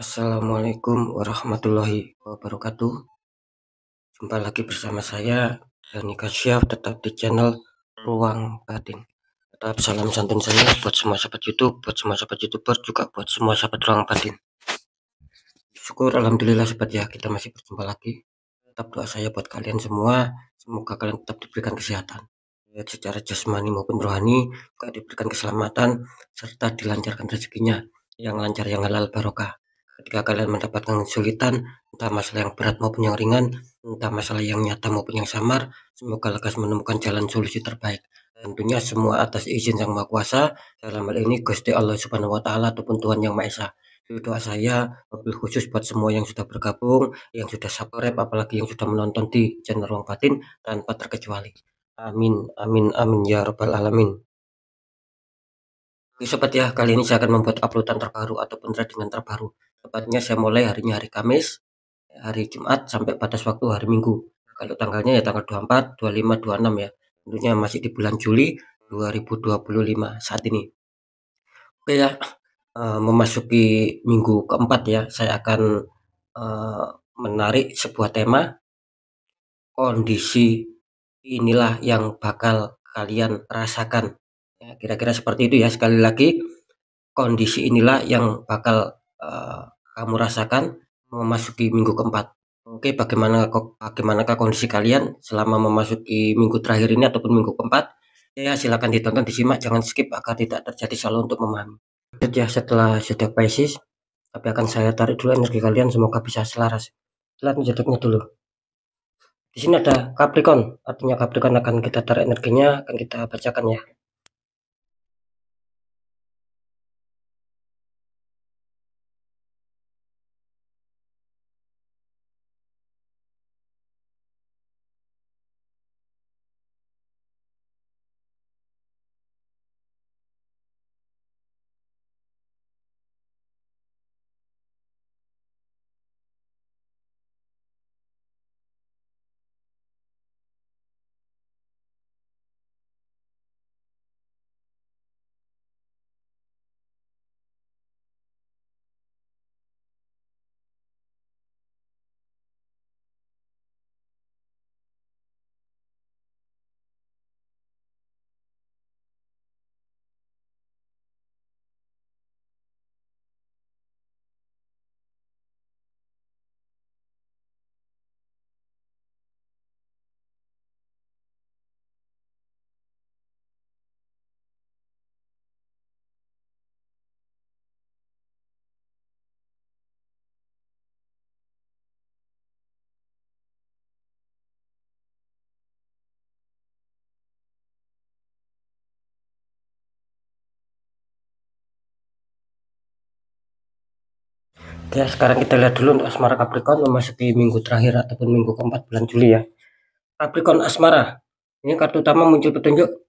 Assalamualaikum warahmatullahi wabarakatuh. Jumpa lagi bersama saya Dani Kasyaf, tetap di channel Ruang Batin. Tetap salam santun saya buat semua sahabat YouTube, buat semua sahabat YouTuber, juga buat semua sahabat Ruang Batin. Syukur alhamdulillah sahabat ya, kita masih berjumpa lagi. Tetap doa saya buat kalian semua, semoga kalian tetap diberikan kesehatan, baik secara jasmani maupun rohani, juga diberikan keselamatan serta dilancarkan rezekinya yang lancar, yang halal barokah. Ketika kalian mendapatkan kesulitan, entah masalah yang berat maupun yang ringan, entah masalah yang nyata maupun yang samar, semoga lekas menemukan jalan solusi terbaik. Tentunya semua atas izin Sang Maha Kuasa, dalam hal ini Gusti Allah Subhanahu wa Ta'ala ataupun Tuhan Yang Maha Esa. Itu doa saya wabil khusus buat semua yang sudah bergabung, yang sudah subscribe, apalagi yang sudah menonton di channel Ruang Batin tanpa terkecuali. Amin, amin, amin ya rabbal alamin. Oke sobat ya, kali ini saya akan membuat uploadan terbaru ataupun tradingan terbaru. Tepatnya saya mulai harinya hari Kamis, hari Jumat sampai batas waktu hari Minggu. Kalau tanggalnya ya tanggal 24, 25, 26 ya. Tentunya masih di bulan Juli 2025 saat ini. Oke ya, memasuki minggu keempat ya, saya akan menarik sebuah tema. Kondisi inilah yang bakal kalian rasakan. Ya, kira-kira seperti itu ya. Sekali lagi, kondisi inilah yang bakal kamu rasakan memasuki minggu keempat. Oke, bagaimanakah kondisi kalian selama memasuki minggu terakhir ini ataupun minggu keempat? Ya, silakan ditonton, disimak, jangan skip agar tidak terjadi salah untuk memahami. Ya, setelah zodiak Pisces, tapi akan saya tarik dulu energi kalian, semoga bisa selaras. Lihat zodiaknya dulu. Di sini ada Capricorn, artinya Capricorn akan kita tarik energinya, akan kita bacakan ya. Ya, sekarang kita lihat dulu untuk asmara Capricorn memasuki minggu terakhir ataupun minggu keempat bulan Juli ya. Capricorn asmara. Ini kartu utama muncul petunjuk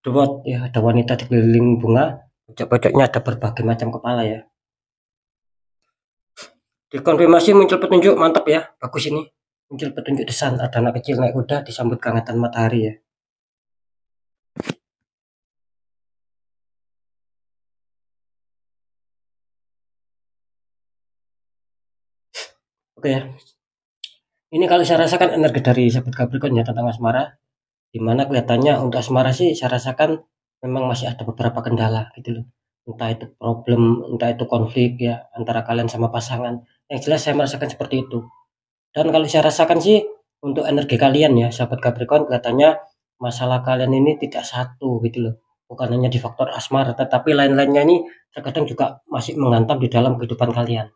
dua ya, ada wanita di keliling bunga, pojok-pojoknya ada berbagai macam kepala ya. Dikonfirmasi muncul petunjuk, mantap ya, bagus ini. Muncul petunjuk desan, ada anak kecil naik kuda disambut kehangatan matahari ya. Oke ya. Ini kalau saya rasakan energi dari sahabat Capricorn ya tentang asmara, dimana kelihatannya untuk asmara sih saya rasakan memang masih ada beberapa kendala gitu loh. Entah itu problem, entah itu konflik ya antara kalian sama pasangan. Yang jelas saya merasakan seperti itu. Dan kalau saya rasakan sih untuk energi kalian ya sahabat Capricorn, kelihatannya masalah kalian ini tidak satu gitu loh. Bukan hanya di faktor asmara, tetapi lain-lainnya ini terkadang juga masih menghantam di dalam kehidupan kalian.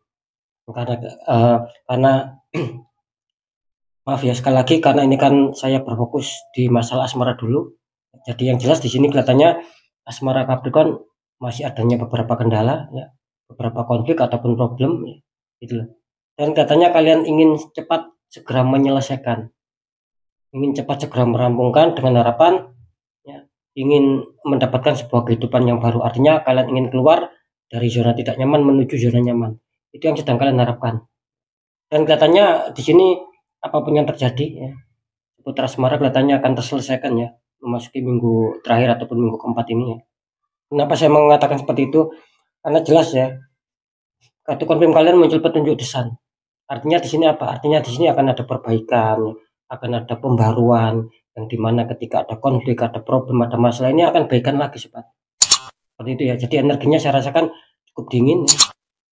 Karena maaf ya sekali lagi, karena ini kan saya berfokus di masalah asmara dulu. Jadi yang jelas di sini kelihatannya asmara Capricorn masih adanya beberapa kendala ya, beberapa konflik ataupun problem ya, gitu loh. Dan katanya kalian ingin cepat segera menyelesaikan, ingin cepat segera merampungkan dengan harapan ya, ingin mendapatkan sebuah kehidupan yang baru. Artinya kalian ingin keluar dari zona tidak nyaman menuju zona nyaman. Itu yang sedang kalian harapkan. Dan kelihatannya di sini apapun yang terjadi ya, putra asmara kelihatannya akan terselesaikan ya memasuki minggu terakhir ataupun minggu keempat ini ya. Kenapa saya mengatakan seperti itu? Karena jelas ya, kartu konfirm kalian muncul petunjuk The Sun. Artinya di sini apa? Artinya di sini akan ada perbaikan, akan ada pembaruan, yang dimana ketika ada konflik, ada problem, ada masalah ini akan baikan lagi sobat. Seperti itu ya. Jadi energinya saya rasakan cukup dingin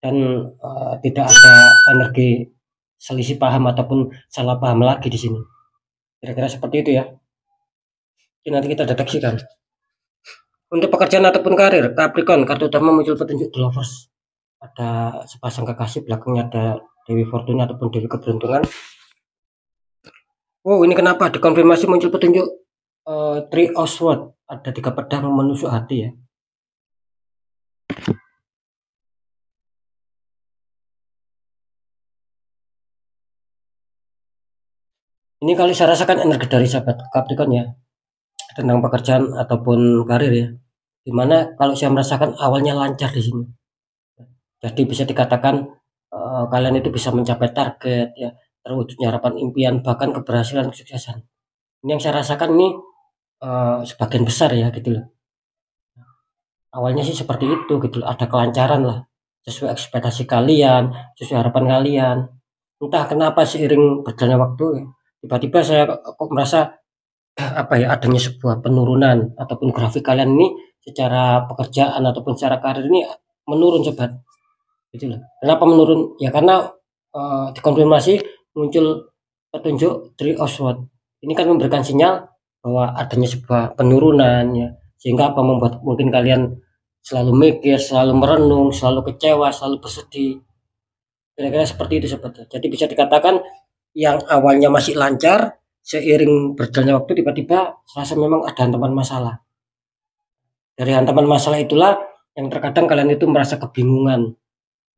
dan tidak ada energi selisih paham ataupun salah paham lagi di sini. Kira-kira seperti itu ya. Jadi nanti kita deteksikan. Untuk pekerjaan ataupun karir, Capricorn, kartu utama muncul petunjuk The Lovers. Ada sepasang kekasih, belakangnya ada Dewi Fortuna ataupun Dewi Keberuntungan. Oh, ini kenapa dikonfirmasi muncul petunjuk Three of Swords, ada 3 pedang menusuk hati ya. Ini kalau saya rasakan energi dari sahabat Capricorn ya, tentang pekerjaan ataupun karir ya. Dimana kalau saya merasakan awalnya lancar di sini. Jadi bisa dikatakan kalian itu bisa mencapai target ya, terwujudnya harapan impian, bahkan keberhasilan kesuksesan. Ini yang saya rasakan ini sebagian besar ya gitu loh. Awalnya sih seperti itu gitu loh, ada kelancaran lah sesuai ekspektasi kalian, sesuai harapan kalian. Entah kenapa seiring berjalannya waktu ya, tiba-tiba saya kok merasa apa ya, adanya sebuah penurunan ataupun grafik kalian ini secara pekerjaan ataupun secara karir ini menurun sobat. Gitu loh. Kenapa menurun? Ya karena dikonfirmasi muncul petunjuk Three of Swords. Ini kan memberikan sinyal bahwa adanya sebuah penurunan ya. Sehingga apa membuat mungkin kalian selalu mikir, selalu merenung, selalu kecewa, selalu bersedih. Kira-kira seperti itu sobat. Jadi bisa dikatakan yang awalnya masih lancar, seiring berjalannya waktu tiba-tiba serasa memang ada hantaman masalah. Dari hantaman masalah itulah yang terkadang kalian itu merasa kebingungan,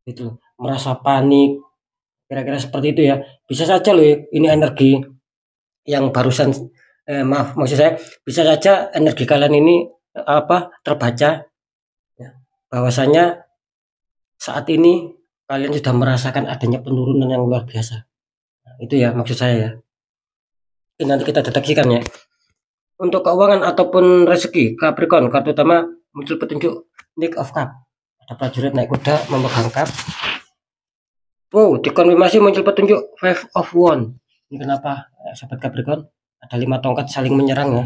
gitu, merasa panik, kira-kira seperti itu ya. Bisa saja loh ini energi yang barusan maaf maksud saya bisa saja energi kalian ini terbaca ya, bahwasanya saat ini kalian sudah merasakan adanya penurunan yang luar biasa. Nah, itu ya maksud saya ya. Ini nanti kita deteksikan ya. Untuk keuangan ataupun rezeki, Capricorn, kartu utama muncul petunjuk Knight of Cup. Ada prajurit naik kuda memegang cup. Wow, dikonfirmasi muncul petunjuk Five of Wands. Ini kenapa, sahabat Capricorn? Ada 5 tongkat saling menyerang ya.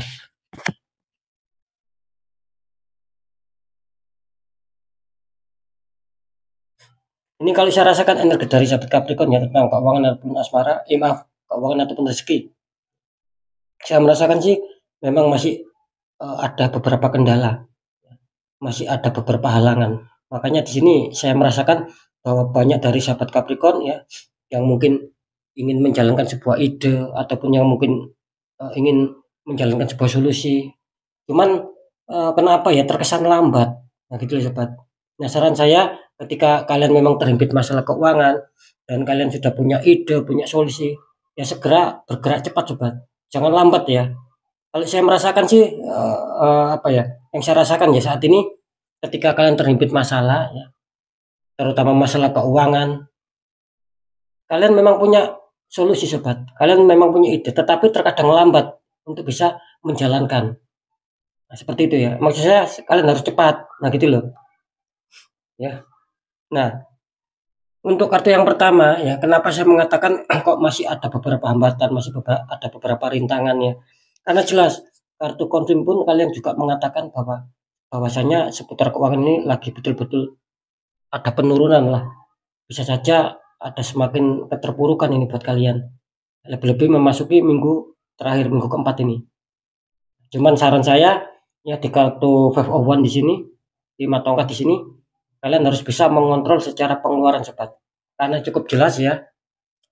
Ini kalau saya rasakan energi dari sahabat Capricorn ya tentang keuangan ataupun asmara, keuangan ataupun rezeki. Saya merasakan sih memang masih ada beberapa kendala, masih ada beberapa halangan. Makanya di sini saya merasakan bahwa banyak dari sahabat Capricorn ya yang mungkin ingin menjalankan sebuah ide ataupun yang mungkin ingin menjalankan sebuah solusi. Cuman kenapa ya terkesan lambat. Nah gitu loh sobat. Nah saran saya ketika kalian memang terhimpit masalah keuangan dan kalian sudah punya ide, punya solusi, ya segera bergerak cepat sobat. Jangan lambat ya. Kalau saya merasakan sih apa ya? Yang saya rasakan ya saat ini ketika kalian terhimpit masalah ya, terutama masalah keuangan, kalian memang punya solusi sobat. Kalian memang punya ide, tetapi terkadang lambat untuk bisa menjalankan. Nah, seperti itu ya. Maksud saya kalian harus cepat. Nah, gitu loh. Ya. Nah, untuk kartu yang pertama ya, kenapa saya mengatakan kok masih ada beberapa hambatan, masih ada beberapa rintangan ya. Karena jelas kartu konfirm pun kalian juga mengatakan bahwasanya seputar keuangan ini lagi betul-betul ada penurunan lah. Bisa saja ada semakin keterpurukan ini buat kalian. Lebih-lebih memasuki minggu terakhir, minggu keempat ini. Cuman saran saya ya di kartu Five of One di sini, 5 tongkat di sini, kalian harus bisa mengontrol secara pengeluaran sobat. Karena cukup jelas ya,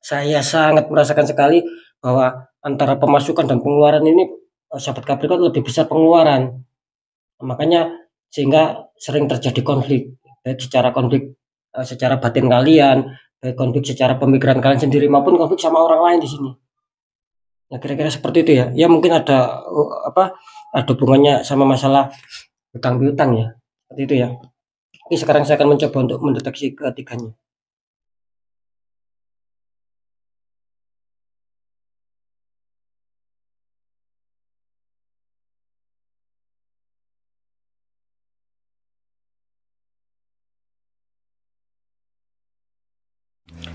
saya sangat merasakan sekali bahwa antara pemasukan dan pengeluaran ini sahabat Capricorn lebih besar pengeluaran. Makanya sehingga sering terjadi konflik, baik secara konflik secara batin kalian, baik konflik secara pemikiran kalian sendiri maupun konflik sama orang lain di sini. Ya kira-kira seperti itu ya. Ya mungkin ada ada hubungannya sama masalah hutang piutang ya. Seperti itu ya. Ini sekarang saya akan mencoba untuk mendeteksi ketiganya.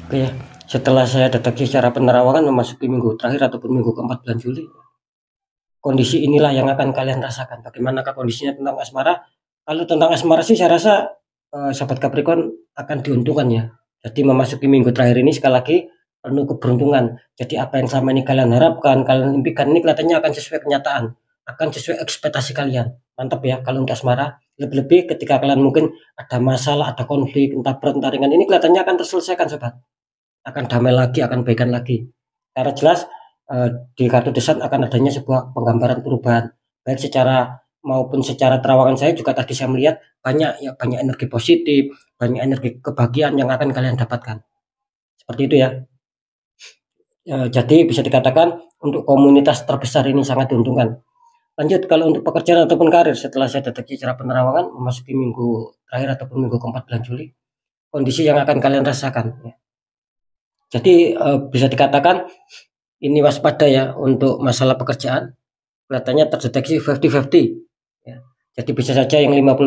Oke ya, setelah saya deteksi secara penerawangan memasuki minggu terakhir ataupun minggu keempat bulan Juli, kondisi inilah yang akan kalian rasakan. Bagaimanakah kondisinya tentang asmara? Kalau tentang asmara sih saya rasa sahabat Capricorn akan diuntungkan ya. Jadi memasuki minggu terakhir ini sekali lagi penuh keberuntungan. Jadi apa yang selama ini kalian harapkan, kalian impikan ini kelihatannya akan sesuai kenyataan, akan sesuai ekspektasi kalian. Mantap ya kalau untuk asmara. Lebih-lebih ketika kalian mungkin ada masalah, ada konflik, entah berat, entah ringan, ini kelihatannya akan terselesaikan sobat. Akan damai lagi, akan baikan lagi. Karena jelas di kartu desan akan adanya sebuah penggambaran perubahan, baik secara maupun secara terawangan saya juga tadi saya melihat banyak energi positif, banyak energi kebahagiaan yang akan kalian dapatkan. Seperti itu ya. Jadi bisa dikatakan untuk komunitas terbesar ini sangat diuntungkan. Lanjut kalau untuk pekerjaan ataupun karir setelah saya deteksi secara penerawangan memasuki minggu terakhir ataupun minggu keempat bulan Juli, kondisi yang akan kalian rasakan ya. Jadi bisa dikatakan ini waspada ya untuk masalah pekerjaan. Kelihatannya terdeteksi 50-50 ya. Jadi bisa saja yang 50%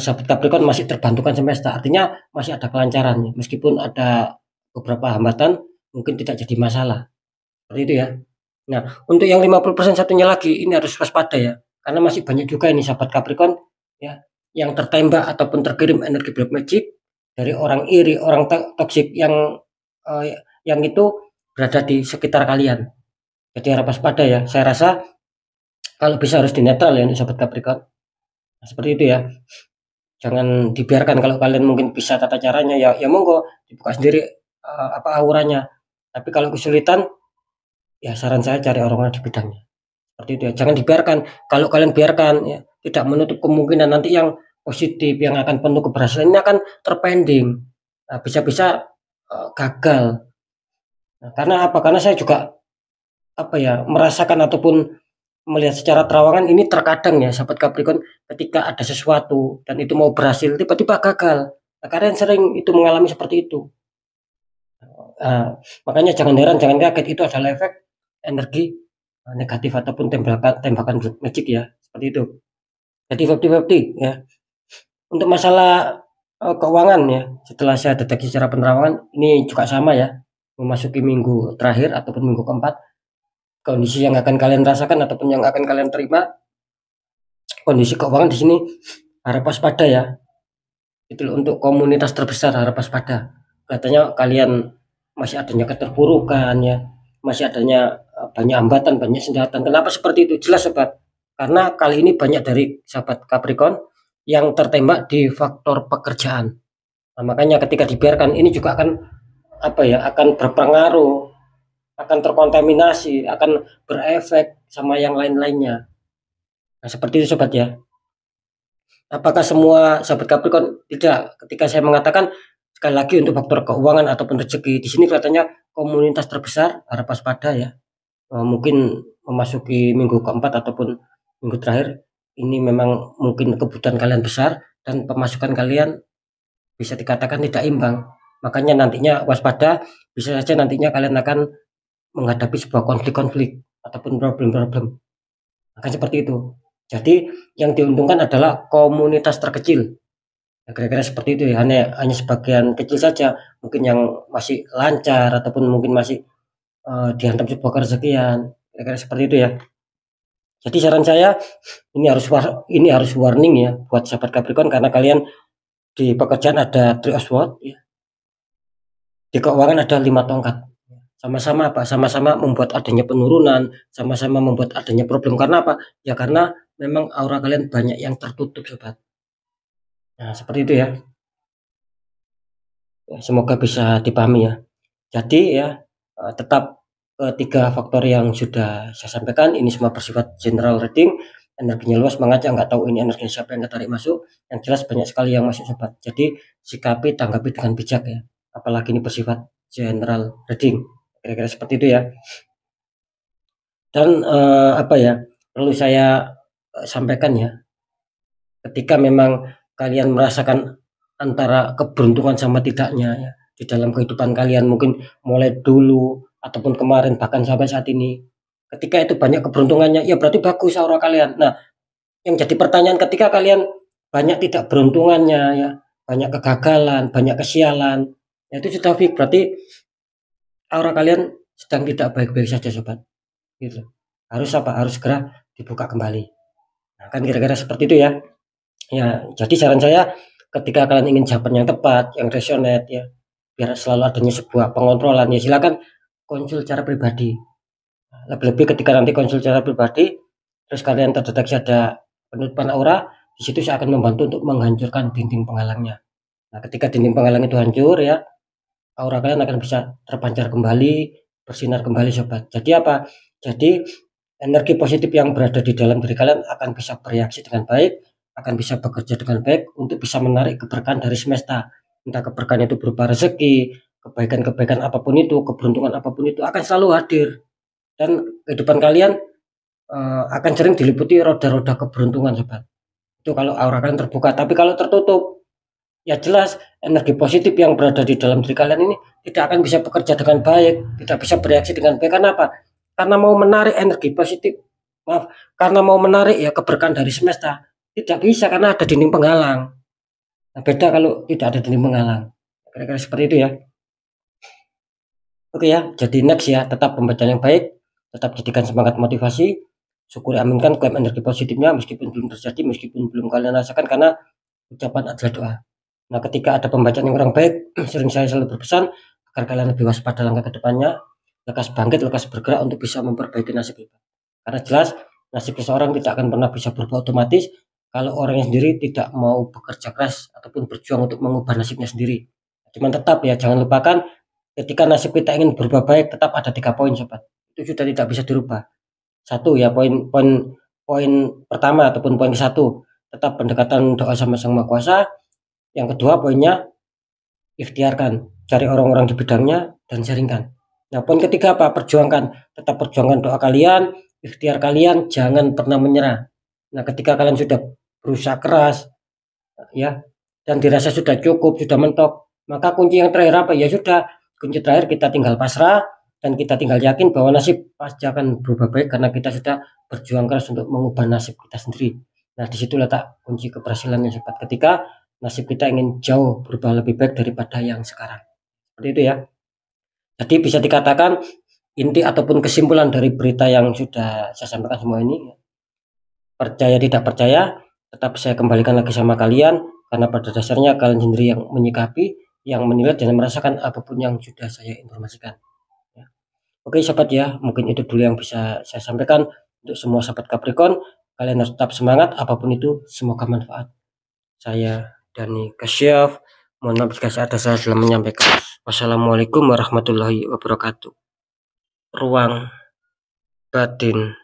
sahabat Capricorn masih terbantukan semesta. Artinya masih ada kelancaran ya. Meskipun ada beberapa hambatan mungkin tidak jadi masalah. Seperti itu ya. Nah, untuk yang 50% satunya lagi ini harus waspada ya. Karena masih banyak juga ini sahabat Capricorn ya yang tertembak ataupun terkirim energi black magic dari orang iri, orang toksik yang itu berada di sekitar kalian. Jadi harap waspada ya. Saya rasa kalau bisa harus dinetral ya untuk sahabat Capricorn. Nah, seperti itu ya. Jangan dibiarkan kalau kalian mungkin bisa tata caranya ya monggo dibuka sendiri apa auranya. Tapi kalau kesulitan ya saran saya cari orang-orang di bidangnya. Seperti itu ya. Jangan dibiarkan. Kalau kalian biarkan ya tidak menutup kemungkinan nanti yang positif yang akan penuh keberhasilan ini akan terpending. Nah, bisa-bisa gagal. Nah, karena apa? Karena saya juga apa ya merasakan ataupun melihat secara terawangan ini terkadang ya sahabat Capricorn ketika ada sesuatu dan itu mau berhasil tiba-tiba gagal. Nah, kalian sering itu mengalami seperti itu. Makanya jangan heran, jangan kaget itu adalah efek energi negatif ataupun tembakan magic ya seperti itu. Jadi 50-50 ya. Untuk masalah keuangan ya setelah saya deteksi secara penerawangan ini juga sama ya memasuki minggu terakhir ataupun minggu keempat. Kondisi yang akan kalian rasakan ataupun yang akan kalian terima kondisi keuangan di sini harap waspada ya. Itu untuk komunitas terbesar harap waspada. Katanya kalian masih adanya keterpurukan ya, masih adanya banyak hambatan, banyak sengketa. Kenapa seperti itu? Jelas sobat. Karena kali ini banyak dari sahabat Capricorn yang tertembak di faktor pekerjaan. Nah, makanya ketika dibiarkan ini juga akan apa ya? Akan berpengaruh, akan terkontaminasi, akan berefek sama yang lain-lainnya. Nah, seperti itu sobat ya. Apakah semua sahabat Capricorn? Tidak. Ketika saya mengatakan sekali lagi untuk faktor keuangan ataupun rezeki di sini kelihatannya komunitas terbesar harap waspada ya. Mungkin memasuki minggu keempat ataupun minggu terakhir ini memang mungkin kebutuhan kalian besar dan pemasukan kalian bisa dikatakan tidak imbang. Makanya nantinya waspada, bisa saja nantinya kalian akan menghadapi sebuah konflik-konflik ataupun problem-problem. Akan seperti itu. Jadi yang diuntungkan adalah komunitas terkecil. Ya, kira-kira seperti itu ya. Hanya sebagian kecil saja mungkin yang masih lancar ataupun mungkin masih dihantam sebuah kerezekian. Kira-kira seperti itu ya. Jadi saran saya ini harus warning ya buat sahabat Capricorn karena kalian di pekerjaan ada Three of Swords ya. Di keuangan ada 5 tongkat. Sama-sama apa? Sama-sama membuat adanya penurunan, sama-sama membuat adanya problem. Karena apa? Ya karena memang aura kalian banyak yang tertutup sobat. Nah seperti itu ya. Semoga bisa dipahami ya. Jadi ya tetap ketiga faktor yang sudah saya sampaikan ini semua bersifat general reading, energinya luas mengajak nggak tahu ini energinya siapa yang ketarik masuk, yang jelas banyak sekali yang masuk sobat. Jadi sikapi tanggapi dengan bijak ya. Apalagi ini bersifat general reading. Kira-kira seperti itu ya. Dan apa ya perlu saya sampaikan ya. Ketika memang kalian merasakan antara keberuntungan sama tidaknya ya di dalam kehidupan kalian mungkin mulai dulu ataupun kemarin bahkan sampai saat ini. Ketika itu banyak keberuntungannya ya berarti bagus aura kalian. Nah, yang jadi pertanyaan ketika kalian banyak tidak beruntungannya ya, banyak kegagalan, banyak kesialan. Ya itu sudah fix, berarti aura kalian sedang tidak baik-baik saja sobat, gitu. Harus apa? Harus segera dibuka kembali. Nah, kan kira-kira seperti itu ya. Ya, jadi saran saya ketika kalian ingin jawaban yang tepat, yang resonate ya, biar selalu adanya sebuah pengontrolan ya silakan konsul secara pribadi. Lebih-lebih ketika nanti konsul secara pribadi, terus kalian terdeteksi ada penutupan aura, di situ saya akan membantu untuk menghancurkan dinding penghalangnya. Nah, ketika dinding penghalang itu hancur ya, aura kalian akan bisa terpancar kembali, bersinar kembali sobat. Jadi apa? Jadi energi positif yang berada di dalam diri kalian akan bisa bereaksi dengan baik, akan bisa bekerja dengan baik untuk bisa menarik keberkahan dari semesta. Entah keberkahan itu berupa rezeki, kebaikan-kebaikan apapun itu, keberuntungan apapun itu akan selalu hadir. Dan kehidupan kalian akan sering diliputi roda-roda keberuntungan sobat. Itu kalau aura kalian terbuka, tapi kalau tertutup, ya jelas energi positif yang berada di dalam diri kalian ini tidak akan bisa bekerja dengan baik, tidak bisa bereaksi dengan baik. Karena apa? Karena mau menarik energi positif, maaf, karena mau menarik ya keberkahan dari semesta, tidak bisa karena ada dinding penghalang. Nah, beda kalau tidak ada dinding penghalang. Kira-kira seperti itu ya. Oke ya, jadi next ya, tetap pembacaan yang baik, tetap jadikan semangat motivasi, syukuri aminkan klaim energi positifnya meskipun belum terjadi, meskipun belum kalian rasakan karena ucapan adalah doa. Nah, ketika ada pembacaan yang kurang baik, sering saya selalu berpesan agar kalian lebih waspada langkah ke depannya, lekas bangkit, lekas bergerak untuk bisa memperbaiki nasib kita. Karena jelas nasib seseorang tidak akan pernah bisa berubah otomatis kalau orangnya sendiri tidak mau bekerja keras ataupun berjuang untuk mengubah nasibnya sendiri. Cuman tetap ya, jangan lupakan ketika nasib kita ingin berubah baik, tetap ada 3 poin sobat. Itu sudah tidak bisa dirubah. Satu ya, poin pertama ataupun poin ke-1, tetap pendekatan doa sama Sang Maha Kuasa. Yang kedua poinnya, ikhtiarkan, cari orang-orang di bidangnya dan sharingkan. Nah, poin ketiga apa? Perjuangkan, tetap perjuangkan doa kalian, ikhtiar kalian, jangan pernah menyerah. Nah, ketika kalian sudah berusaha keras ya dan dirasa sudah cukup, sudah mentok, maka kunci yang terakhir apa? Ya sudah, kunci terakhir kita tinggal pasrah dan kita tinggal yakin bahwa nasib pasti akan berubah baik karena kita sudah berjuang keras untuk mengubah nasib kita sendiri. Nah, di situ letak kunci keberhasilannya sobat. Ketika nasib kita ingin jauh berubah lebih baik daripada yang sekarang. Seperti itu ya. Jadi bisa dikatakan inti ataupun kesimpulan dari berita yang sudah saya sampaikan semua ini, percaya tidak percaya, tetap saya kembalikan lagi sama kalian karena pada dasarnya kalian sendiri yang menyikapi, yang menilai dan merasakan apapun yang sudah saya informasikan. Ya. Oke sobat ya, mungkin itu dulu yang bisa saya sampaikan untuk semua sahabat Capricorn. Kalian harus tetap semangat apapun itu, semoga manfaat. Saya Dani Kasyaf, mohon maaf jika ada salah dalam menyampaikan. Wassalamualaikum warahmatullahi wabarakatuh. Ruang batin.